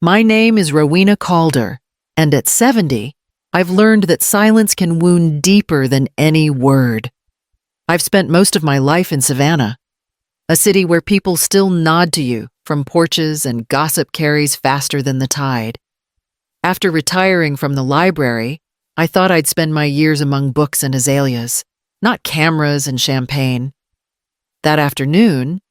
My name is Rowena Calder, and at 70, I've learned that silence can wound deeper than any word. I've spent most of my life in Savannah, a city where people still nod to you from porches and gossip carries faster than the tide. After retiring from the library, I thought I'd spend my years among books and azaleas, not cameras and champagne. That afternoon,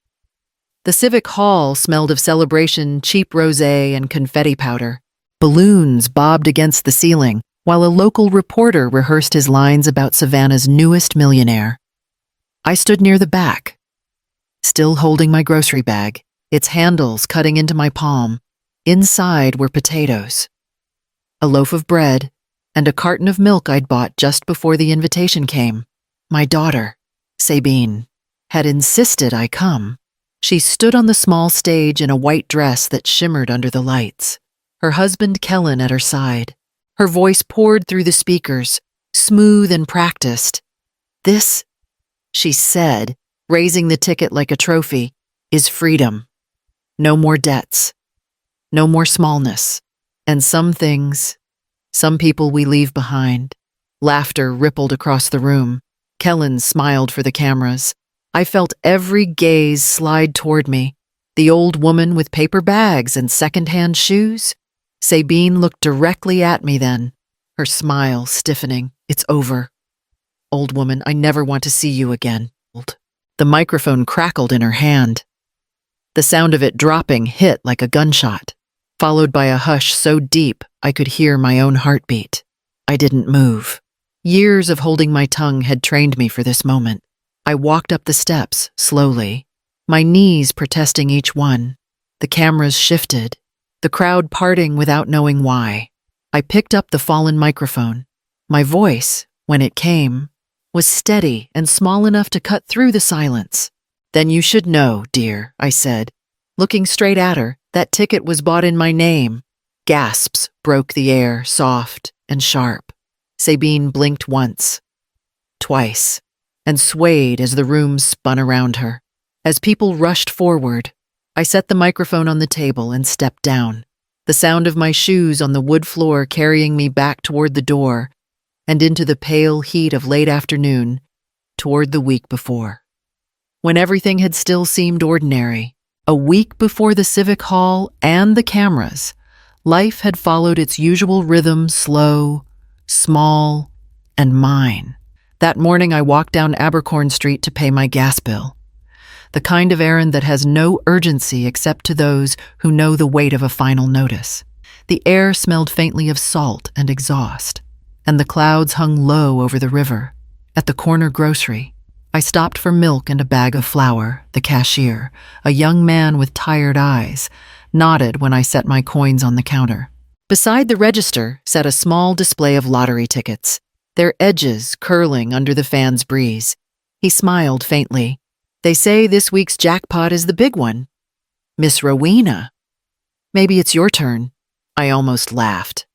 the Civic Hall smelled of celebration, cheap rosé, and confetti powder. Balloons bobbed against the ceiling, while a local reporter rehearsed his lines about Savannah's newest millionaire. I stood near the back, still holding my grocery bag, its handles cutting into my palm. Inside were potatoes, a loaf of bread, and a carton of milk I'd bought just before the invitation came. My daughter, Sabine, had insisted I come. She stood on the small stage in a white dress that shimmered under the lights, her husband Kellen at her side. Her voice poured through the speakers, smooth and practiced. "This," she said, raising the ticket like a trophy, "is freedom. No more debts. No more smallness. And some things, some people we leave behind." Laughter rippled across the room. Kellen smiled for the cameras. I felt every gaze slide toward me. The old woman with paper bags and second-hand shoes? Sabine looked directly at me then, her smile stiffening. "It's over. Old woman, I never want to see you again." The microphone crackled in her hand. The sound of it dropping hit like a gunshot, followed by a hush so deep I could hear my own heartbeat. I didn't move. Years of holding my tongue had trained me for this moment. I walked up the steps, slowly, my knees protesting each one. The cameras shifted, the crowd parting without knowing why. I picked up the fallen microphone. My voice, when it came, was steady and small enough to cut through the silence. "Then you should know, dear," I said. Looking straight at her, "that ticket was bought in my name." Gasps broke the air, soft and sharp. Sabine blinked once, twice, and swayed as the room spun around her. As people rushed forward, I set the microphone on the table and stepped down, the sound of my shoes on the wood floor carrying me back toward the door and into the pale heat of late afternoon toward the week before. When everything had still seemed ordinary, a week before the Civic Hall and the cameras, life had followed its usual rhythm, slow, small, and mine. That morning I walked down Abercorn Street to pay my gas bill, the kind of errand that has no urgency except to those who know the weight of a final notice. The air smelled faintly of salt and exhaust, and the clouds hung low over the river. At the corner grocery, I stopped for milk and a bag of flour. The cashier, a young man with tired eyes, nodded when I set my coins on the counter. Beside the register sat a small display of lottery tickets, their edges curling under the fan's breeze. He smiled faintly. "They say this week's jackpot is the big one. Miss Rowena. Maybe it's your turn." I almost laughed.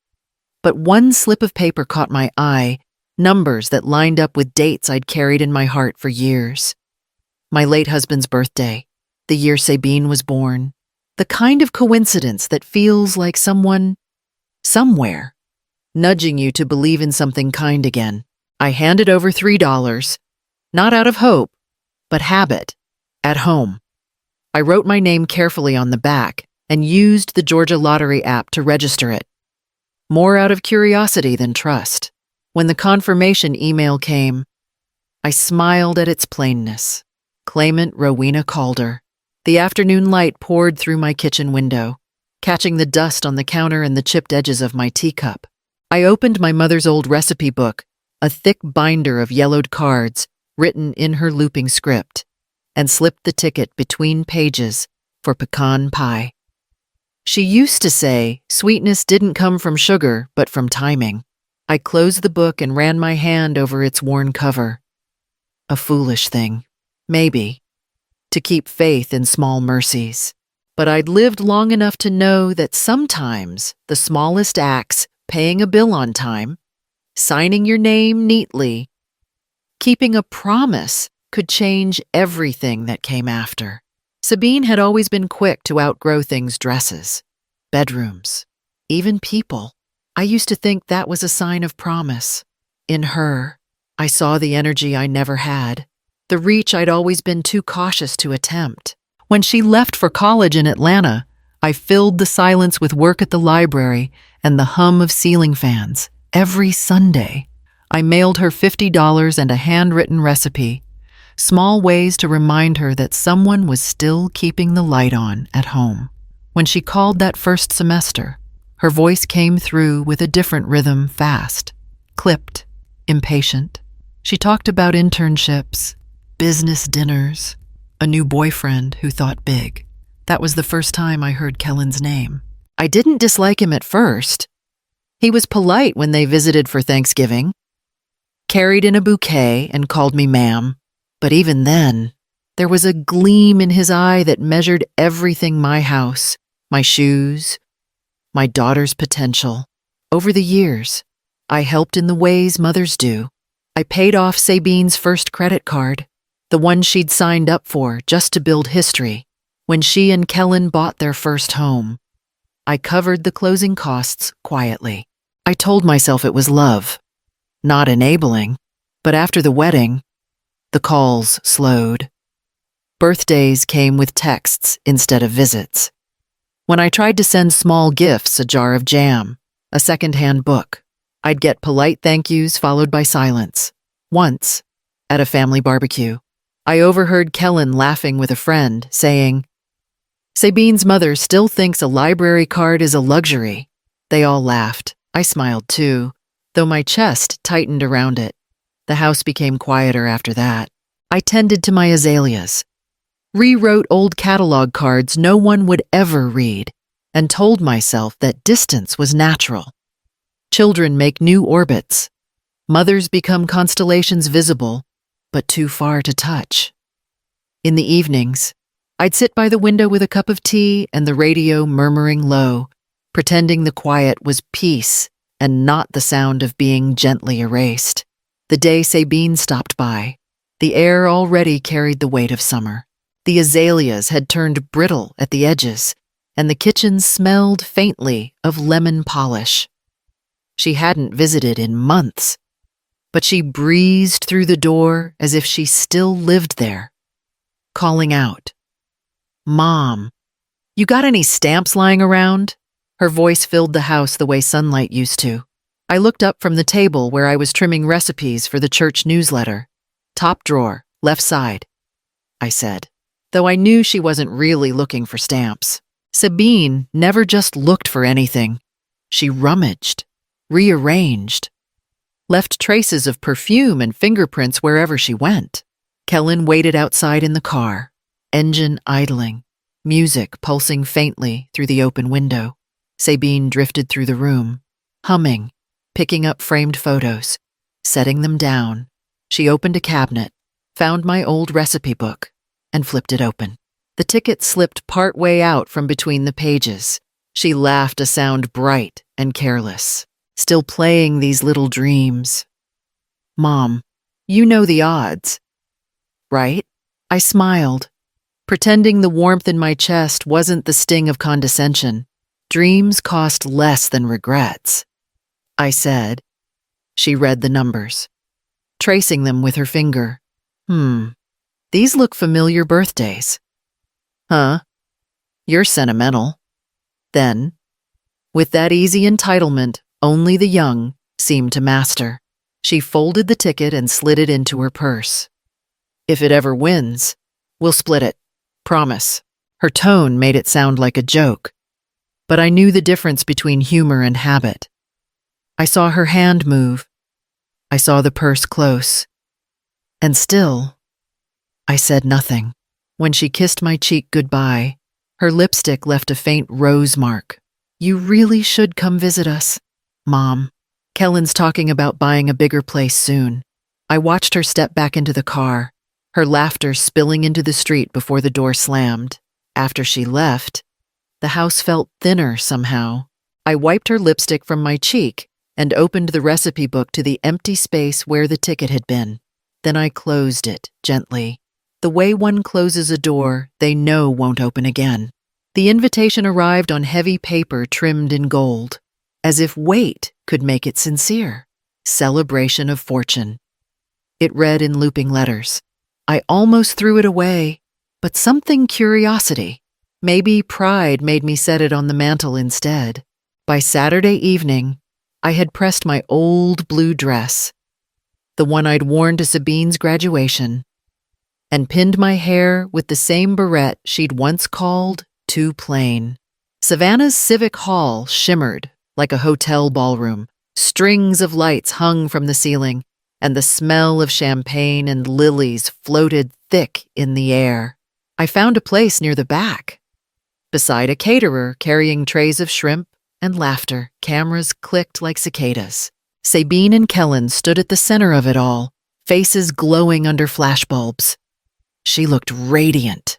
But one slip of paper caught my eye, numbers that lined up with dates I'd carried in my heart for years. My late husband's birthday, the year Sabine was born, the kind of coincidence that feels like someone, somewhere, nudging you to believe in something kind again. I handed over $3, not out of hope, but habit, at home. I wrote my name carefully on the back and used the Georgia Lottery app to register it, more out of curiosity than trust. When the confirmation email came, I smiled at its plainness. Claimant Rowena Calder. The afternoon light poured through my kitchen window, catching the dust on the counter and the chipped edges of my teacup. I opened my mother's old recipe book, a thick binder of yellowed cards written in her looping script, and slipped the ticket between pages for pecan pie. She used to say sweetness didn't come from sugar, but from timing. I closed the book and ran my hand over its worn cover. A foolish thing, maybe, to keep faith in small mercies. But I'd lived long enough to know that sometimes the smallest acts, paying a bill on time, signing your name neatly, keeping a promise, could change everything that came after. Sabine had always been quick to outgrow things' dresses. bedrooms, even people. I used to think that was a sign of promise. In her, I saw the energy I never had, the reach I'd always been too cautious to attempt. When she left for college in Atlanta, I filled the silence with work at the library and the hum of ceiling fans. Every Sunday, I mailed her $50 and a handwritten recipe, small ways to remind her that someone was still keeping the light on at home. When she called that first semester, her voice came through with a different rhythm, fast, clipped, impatient. She talked about internships, business dinners, a new boyfriend who thought big. That was the first time I heard Kellen's name. I didn't dislike him at first. He was polite when they visited for Thanksgiving, carried in a bouquet and called me ma'am. But even then, there was a gleam in his eye that measured everything: my house, my shoes, my daughter's potential. Over the years, I helped in the ways mothers do. I paid off Sabine's first credit card, the one she'd signed up for just to build history. When she and Kellen bought their first home, I covered the closing costs quietly. I told myself it was love, not enabling. But after the wedding, the calls slowed. Birthdays came with texts instead of visits. When I tried to send small gifts, a jar of jam, a secondhand book, I'd get polite thank yous followed by silence. Once, at a family barbecue, I overheard Kellen laughing with a friend, saying, "Sabine's mother still thinks a library card is a luxury." They all laughed. I smiled too, though my chest tightened around it. The house became quieter after that. I tended to my azaleas, rewrote old catalog cards no one would ever read, and told myself that distance was natural. Children make new orbits. Mothers become constellations visible, but too far to touch. In the evenings, I'd sit by the window with a cup of tea and the radio murmuring low, pretending the quiet was peace and not the sound of being gently erased. The day Sabine stopped by, the air already carried the weight of summer. The azaleas had turned brittle at the edges, and the kitchen smelled faintly of lemon polish. She hadn't visited in months, but she breezed through the door as if she still lived there, calling out, "Mom, you got any stamps lying around?" Her voice filled the house the way sunlight used to. I looked up from the table where I was trimming recipes for the church newsletter. "Top drawer, left side," I said, though I knew she wasn't really looking for stamps. Sabine never just looked for anything. She rummaged, rearranged, left traces of perfume and fingerprints wherever she went. Kellen waited outside in the car, engine idling, music pulsing faintly through the open window. Sabine drifted through the room, humming, picking up framed photos, setting them down. She opened a cabinet, found my old recipe book, and flipped it open. The ticket slipped partway out from between the pages. She laughed, a sound bright and careless. "Still playing these little dreams. Mom, you know the odds, right?" I smiled, pretending the warmth in my chest wasn't the sting of condescension. "Dreams cost less than regrets," I said. She read the numbers, tracing them with her finger. These look familiar birthdays." "Huh? You're sentimental." Then, with that easy entitlement only the young seem to master, she folded the ticket and slid it into her purse. "If it ever wins, we'll split it. Promise." Her tone made it sound like a joke, but I knew the difference between humor and habit. I saw her hand move. I saw the purse close. And still, I said nothing. When she kissed my cheek goodbye, her lipstick left a faint rose mark. "You really should come visit us, Mom. Kellen's talking about buying a bigger place soon." I watched her step back into the car, her laughter spilling into the street before the door slammed. After she left, the house felt thinner somehow. I wiped her lipstick from my cheek and opened the recipe book to the empty space where the ticket had been. Then I closed it gently, the way one closes a door they know won't open again. The invitation arrived on heavy paper trimmed in gold, as if weight could make it sincere. Celebration of fortune. It read in looping letters. I almost threw it away, but something curiosity, maybe pride, made me set it on the mantel instead. By Saturday evening, I had pressed my old blue dress, the one I'd worn to Sabine's graduation, and pinned my hair with the same barrette she'd once called too plain. Savannah's Civic Hall shimmered like a hotel ballroom. Strings of lights hung from the ceiling, and the smell of champagne and lilies floated thick in the air. I found a place near the back, beside a caterer carrying trays of shrimp and laughter. Cameras clicked like cicadas. Sabine and Kellen stood at the center of it all, faces glowing under flashbulbs. She looked radiant.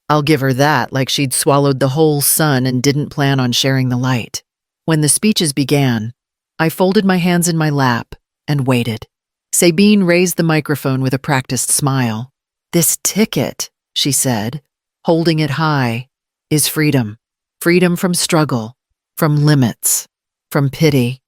I'll give her that, like she'd swallowed the whole sun and didn't plan on sharing the light. When the speeches began, I folded my hands in my lap and waited. Sabine raised the microphone with a practiced smile. "This ticket," she said, holding it high, "is freedom. Freedom from struggle, from limits, from pity."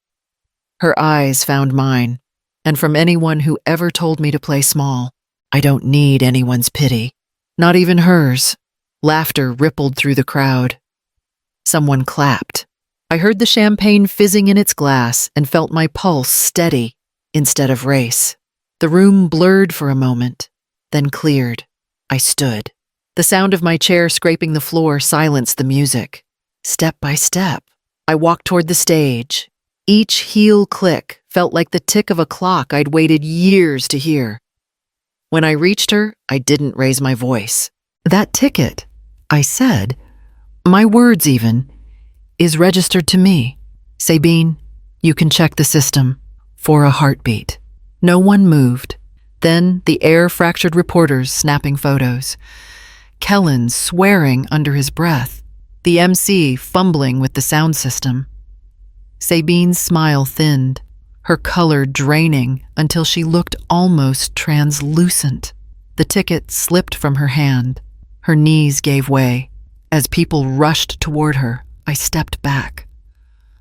Her eyes found mine, and from anyone who ever told me to play small. I don't need anyone's pity, not even hers. Laughter rippled through the crowd. Someone clapped. I heard the champagne fizzing in its glass and felt my pulse steady instead of race. The room blurred for a moment, then cleared. I stood. The sound of my chair scraping the floor silenced the music. Step by step, I walked toward the stage. Each heel click felt like the tick of a clock I'd waited years to hear. When I reached her, I didn't raise my voice. "That ticket," I said, my words even, "is registered to me. Sabine, you can check the system for a heartbeat." No one moved. Then the air-fractured reporters snapping photos. Kellen swearing under his breath. The MC fumbling with the sound system. Sabine's smile thinned, her color draining until she looked almost translucent. The ticket slipped from her hand. Her knees gave way. As people rushed toward her, I stepped back.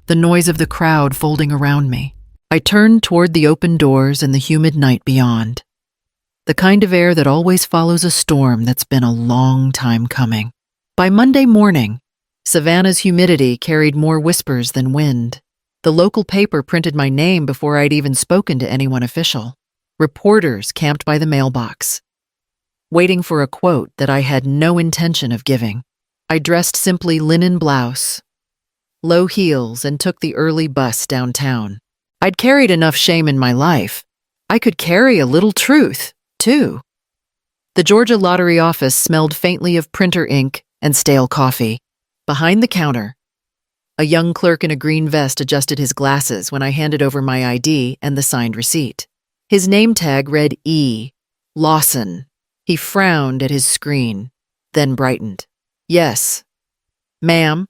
The noise of the crowd folding around me. I turned toward the open doors and the humid night beyond. The kind of air that always follows a storm that's been a long time coming. By Monday morning, Savannah's humidity carried more whispers than wind. The local paper printed my name before I'd even spoken to anyone official. Reporters camped by the mailbox, waiting for a quote that I had no intention of giving. I dressed simply linen blouse, low heels, and took the early bus downtown. I'd carried enough shame in my life. I could carry a little truth, too. The Georgia Lottery office smelled faintly of printer ink and stale coffee. Behind the counter, a young clerk in a green vest adjusted his glasses when I handed over my ID and the signed receipt. His name tag read E. Lawson. He frowned at his screen, then brightened. "Yes, ma'am.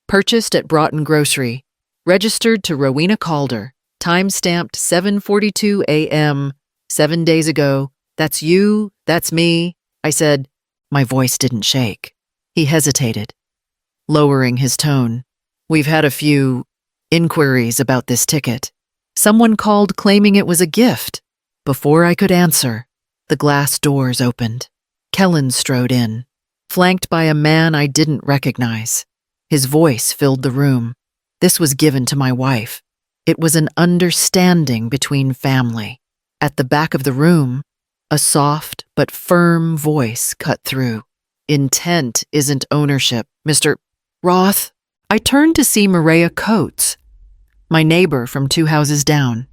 Purchased at Broughton Grocery. Registered to Rowena Calder. Time-stamped 7:42 a.m. 7 days ago. That's you, that's me," I said. My voice didn't shake. He hesitated, lowering his tone. "We've had a few inquiries about this ticket. Someone called claiming it was a gift." Before I could answer, the glass doors opened. Kellen strode in, flanked by a man I didn't recognize. His voice filled the room. This was given to my wife. It was an understanding between family. At the back of the room, a soft but firm voice cut through. "Intent isn't ownership, Mr. Roth." I turned to see Maria Coates, my neighbor from 2 houses down.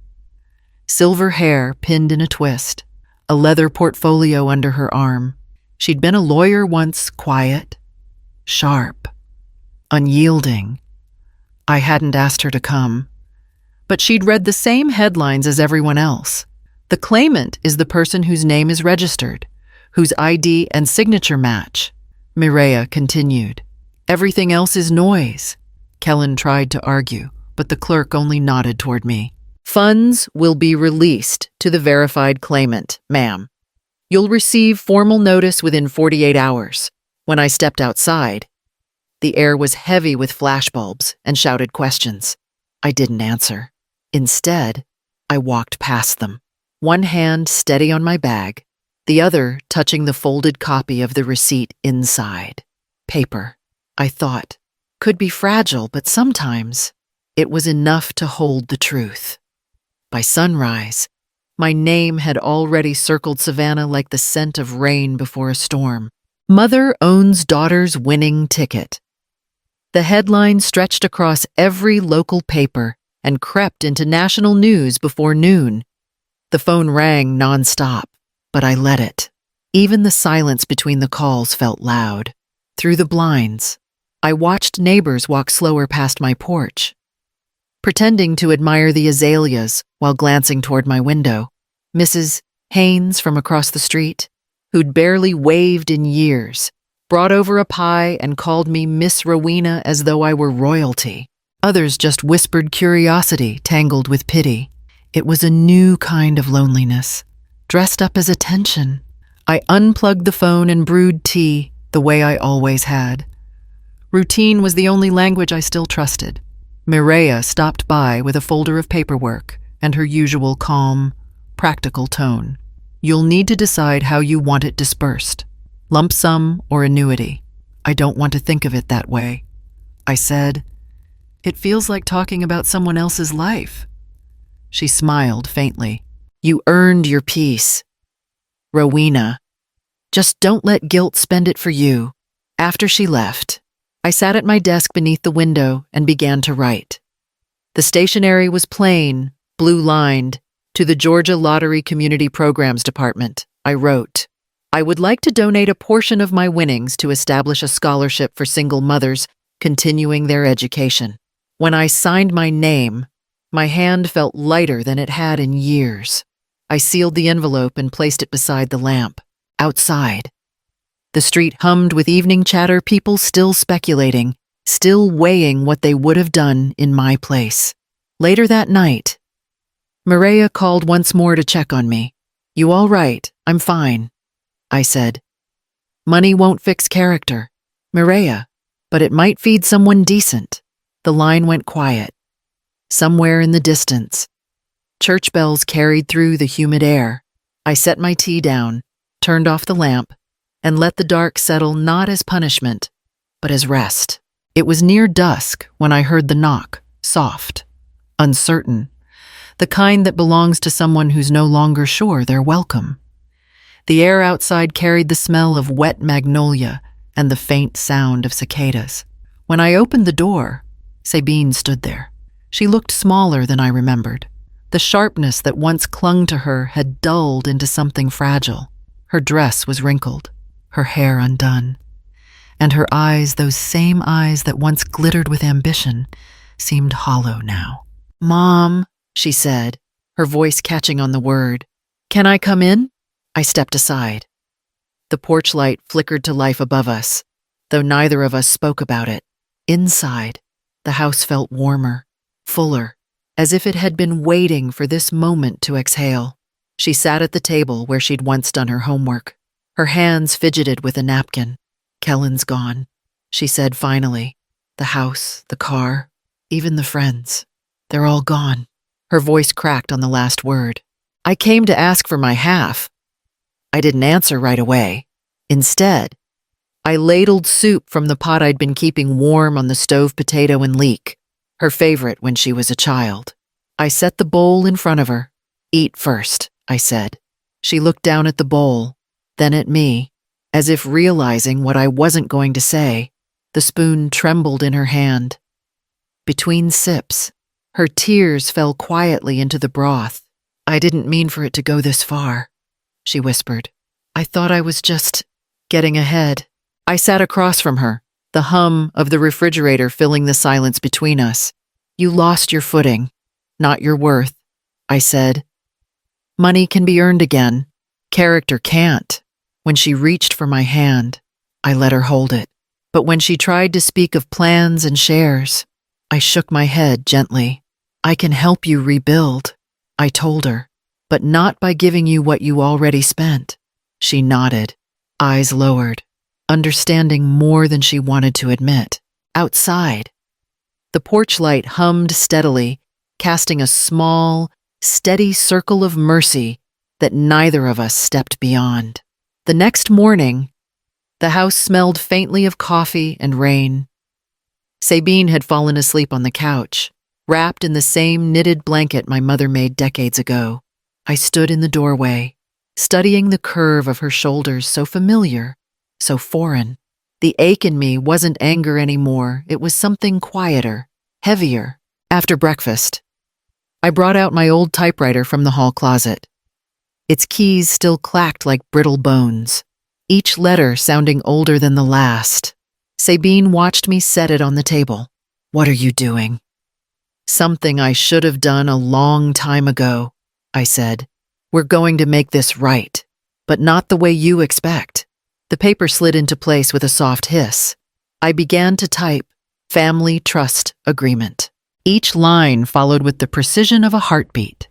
Silver hair pinned in a twist, a leather portfolio under her arm. She'd been a lawyer once, quiet, sharp, unyielding. I hadn't asked her to come, but she'd read the same headlines as everyone else. The claimant is the person whose name is registered, whose ID and signature match. Mireya continued. "Everything else is noise." Kellen tried to argue, but the clerk only nodded toward me. "Funds will be released to the verified claimant, ma'am. You'll receive formal notice within 48 hours. When I stepped outside, The air was heavy with flashbulbs and shouted questions. I didn't answer. Instead, I walked past them, one hand steady on my bag, the other touching the folded copy of the receipt inside. Paper, I thought, could be fragile, but sometimes it was enough to hold the truth. By sunrise, my name had already circled Savannah like the scent of rain before a storm. Mother owns daughter's winning ticket. The headline stretched across every local paper and crept into national news before noon. The phone rang nonstop, but I let it. Even the silence between the calls felt loud. Through the blinds, I watched neighbors walk slower past my porch, pretending to admire the azaleas while glancing toward my window. Mrs. Haynes from across the street, who'd barely waved in years, brought over a pie and called me Miss Rowena as though I were royalty. Others just whispered curiosity tangled with pity. It was a new kind of loneliness, dressed up as attention. I unplugged the phone and brewed tea the way I always had. Routine was the only language I still trusted. Mireya stopped by with a folder of paperwork and her usual calm, practical tone. You'll need to decide how you want it dispersed, lump sum or annuity. I don't want to think of it that way. I said, it feels like talking about someone else's life. She smiled faintly. You earned your peace. Rowena, just don't let guilt spend it for you. After she left, I sat at my desk beneath the window and began to write. The stationery was plain, blue-lined. To the Georgia Lottery Community Programs Department, I wrote, I would like to donate a portion of my winnings to establish a scholarship for single mothers continuing their education. When I signed my name, my hand felt lighter than it had in years. I sealed the envelope and placed it beside the lamp, outside. The street hummed with evening chatter, people still speculating, still weighing what they would have done in my place. Later that night, Mireya called once more to check on me. You all right? I'm fine, I said. Money won't fix character, Mireya, but it might feed someone decent. The line went quiet. Somewhere in the distance, church bells carried through the humid air. I set my tea down, turned off the lamp, and let the dark settle not as punishment, but as rest. It was near dusk when I heard the knock, soft, uncertain, the kind that belongs to someone who's no longer sure they're welcome. The air outside carried the smell of wet magnolia and the faint sound of cicadas. When I opened the door, Sabine stood there. She looked smaller than I remembered. The sharpness that once clung to her had dulled into something fragile. Her dress was wrinkled, her hair undone, and her eyes, those same eyes that once glittered with ambition, seemed hollow now. Mom, she said, her voice catching on the word. Can I come in? I stepped aside. The porch light flickered to life above us, though neither of us spoke about it. Inside, the house felt warmer, fuller, as if it had been waiting for this moment to exhale. She sat at the table where she'd once done her homework. Her hands fidgeted with a napkin. Kellen's gone, she said finally. The house, the car, even the friends. They're all gone. Her voice cracked on the last word. I came to ask for my half. I didn't answer right away. Instead, I ladled soup from the pot I'd been keeping warm on the stove potato and leek, her favorite when she was a child. I set the bowl in front of her. Eat first, I said. She looked down at the bowl, then at me, as if realizing what I wasn't going to say. The spoon trembled in her hand. Between sips, her tears fell quietly into the broth. I didn't mean for it to go this far, she whispered. I thought I was just getting ahead. I sat across from her, the hum of the refrigerator filling the silence between us. You lost your footing, not your worth, I said. Money can be earned again. Character can't. When she reached for my hand, I let her hold it. But when she tried to speak of plans and shares, I shook my head gently. I can help you rebuild, I told her, but not by giving you what you already spent. She nodded, eyes lowered, understanding more than she wanted to admit. outside. The porch light hummed steadily, casting a small, steady circle of mercy that neither of us stepped beyond. The next morning, the house smelled faintly of coffee and rain. Sabine had fallen asleep on the couch, wrapped in the same knitted blanket my mother made decades ago. I stood in the doorway, studying the curve of her shoulders, so familiar, so foreign. The ache in me wasn't anger anymore, it was something quieter, heavier. After breakfast, I brought out my old typewriter from the hall closet. Its keys still clacked like brittle bones, each letter sounding older than the last. Sabine watched me set it on the table. "What are you doing?" "Something I should have done a long time ago," I said. "We're going to make this right, but not the way you expect." The paper slid into place with a soft hiss. I began to type, "Family Trust Agreement." Each line followed with the precision of a heartbeat.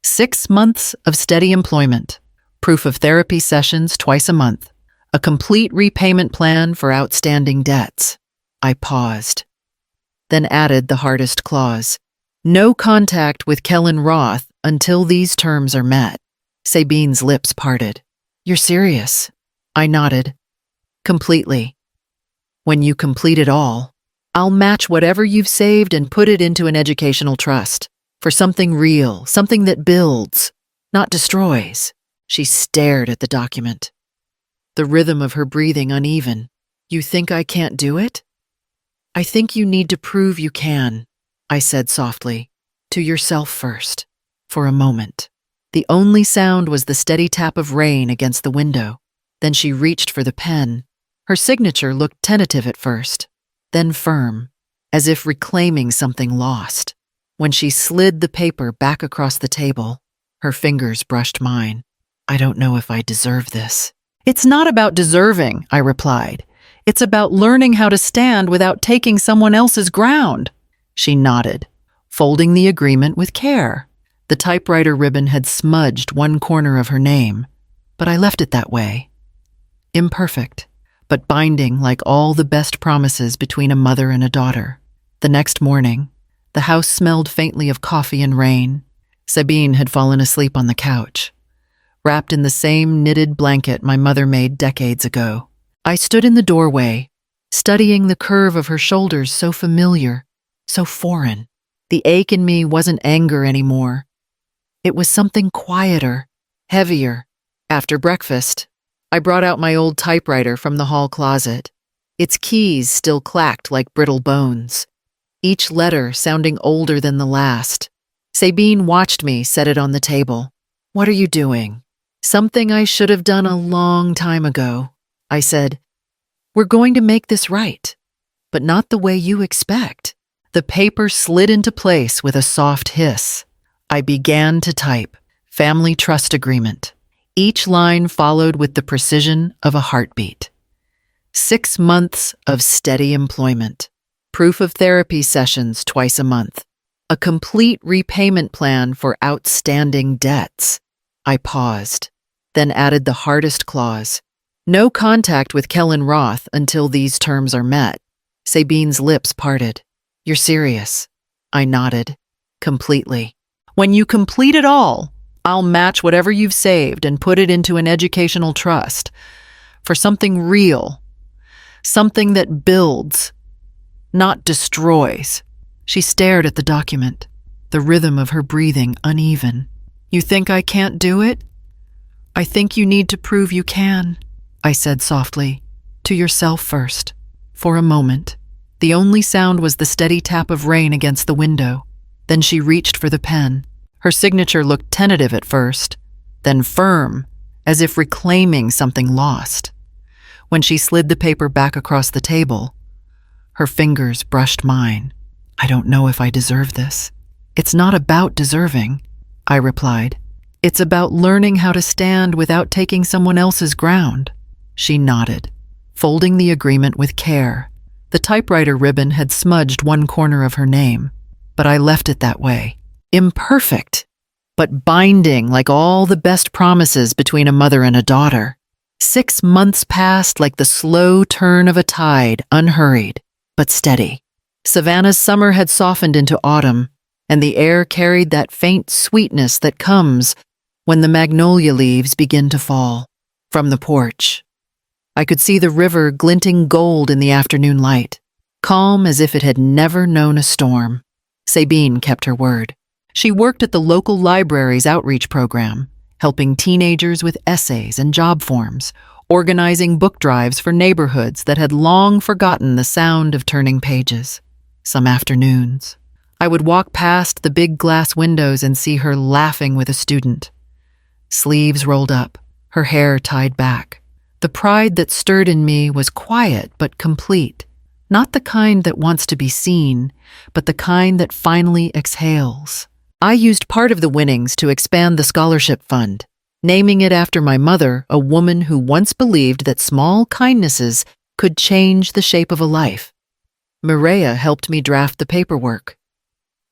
6 months of steady employment, proof of therapy sessions twice a month, a complete repayment plan for outstanding debts. I paused, then added the hardest clause. No contact with Kellen Roth until these terms are met. Sabine's lips parted. "You're serious?" I nodded. "Completely. When you complete it all, I'll match whatever you've saved and put it into an educational trust for something real, something that builds, not destroys." She stared at the document, the rhythm of her breathing uneven. "You think I can't do it?" "I think you need to prove you can," I said softly. "To yourself first." For a moment, the only sound was the steady tap of rain against the window. Then she reached for the pen. Her signature looked tentative at first, then firm, as if reclaiming something lost. When she slid the paper back across the table, her fingers brushed mine. "I don't know if I deserve this." "It's not about deserving," I replied. "It's about learning how to stand without taking someone else's ground." She nodded, folding the agreement with care. The typewriter ribbon had smudged one corner of her name, but I left it that way. Imperfect, but binding like all the best promises between a mother and a daughter. The next morning, the house smelled faintly of coffee and rain. Sabine had fallen asleep on the couch, wrapped in the same knitted blanket my mother made decades ago. I stood in the doorway, studying the curve of her shoulders, so familiar, so foreign. The ache in me wasn't anger anymore. It was something quieter, heavier. After breakfast, I brought out my old typewriter from the hall closet. Its keys still clacked like brittle bones, each letter sounding older than the last. Sabine watched me set it on the table. "What are you doing?" "Something I should have done a long time ago," I said. "We're going to make this right, but not the way you expect." The paper slid into place with a soft hiss. I began to type, "Family Trust Agreement." Each line followed with the precision of a heartbeat. 6 months of steady employment, proof of therapy sessions twice a month, a complete repayment plan for outstanding debts. I paused, then added the hardest clause. No contact with Kellen Roth until these terms are met. Sabine's lips parted. "You're serious?" I nodded. "Completely. When you complete it all, I'll match whatever you've saved and put it into an educational trust for something real, something that builds, not destroys." She stared at the document, the rhythm of her breathing uneven. "You think I can't do it?" "I think you need to prove you can," I said softly. "To yourself first." For a moment, the only sound was the steady tap of rain against the window. Then she reached for the pen. Her signature looked tentative at first, then firm, as if reclaiming something lost. When she slid the paper back across the table, her fingers brushed mine. "I don't know if I deserve this." "It's not about deserving," I replied. "It's about learning how to stand without taking someone else's ground." She nodded, folding the agreement with care. The typewriter ribbon had smudged one corner of her name, but I left it that way. Imperfect, but binding like all the best promises between a mother and a daughter. 6 months passed like the slow turn of a tide, unhurried. but steady. Savannah's summer had softened into autumn, and the air carried that faint sweetness that comes when the magnolia leaves begin to fall. From the porch, I could see the river glinting gold in the afternoon light, calm as if it had never known a storm. Sabine kept her word. She worked at the local library's outreach program, helping teenagers with essays and job forms, organizing book drives for neighborhoods that had long forgotten the sound of turning pages. Some afternoons, I would walk past the big glass windows and see her laughing with a student. Sleeves rolled up, her hair tied back. The pride that stirred in me was quiet but complete, not the kind that wants to be seen, but the kind that finally exhales. I used part of the winnings to expand the scholarship fund, naming it after my mother, a woman who once believed that small kindnesses could change the shape of a life. Mireya helped me draft the paperwork.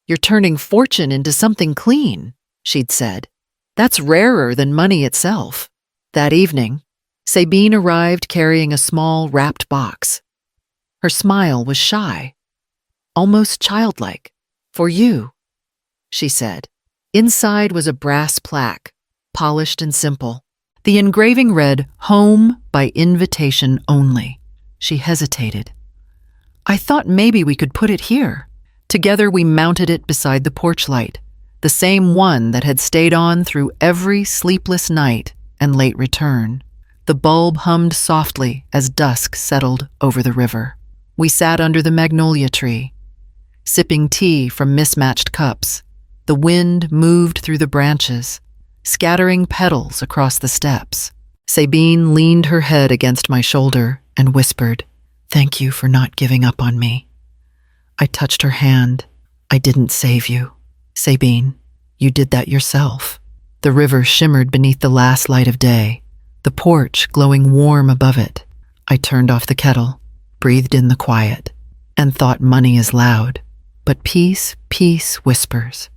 "You're turning fortune into something clean," she'd said. "That's rarer than money itself." That evening, Sabine arrived carrying a small wrapped box. Her smile was shy, almost childlike. "For you," she said. Inside was a brass plaque, polished and simple. The engraving read, "Home by invitation only." She hesitated. "I thought maybe we could put it here." Together we mounted it beside the porch light, the same one that had stayed on through every sleepless night and late return. The bulb hummed softly as dusk settled over the river. We sat under the magnolia tree, sipping tea from mismatched cups. The wind moved through the branches, scattering petals across the steps. Sabine leaned her head against my shoulder and whispered, "Thank you for not giving up on me." I touched her hand. "I didn't save you, Sabine. You did that yourself." The river shimmered beneath the last light of day, the porch glowing warm above it. I turned off the kettle, breathed in the quiet, and thought money is loud, but peace whispers.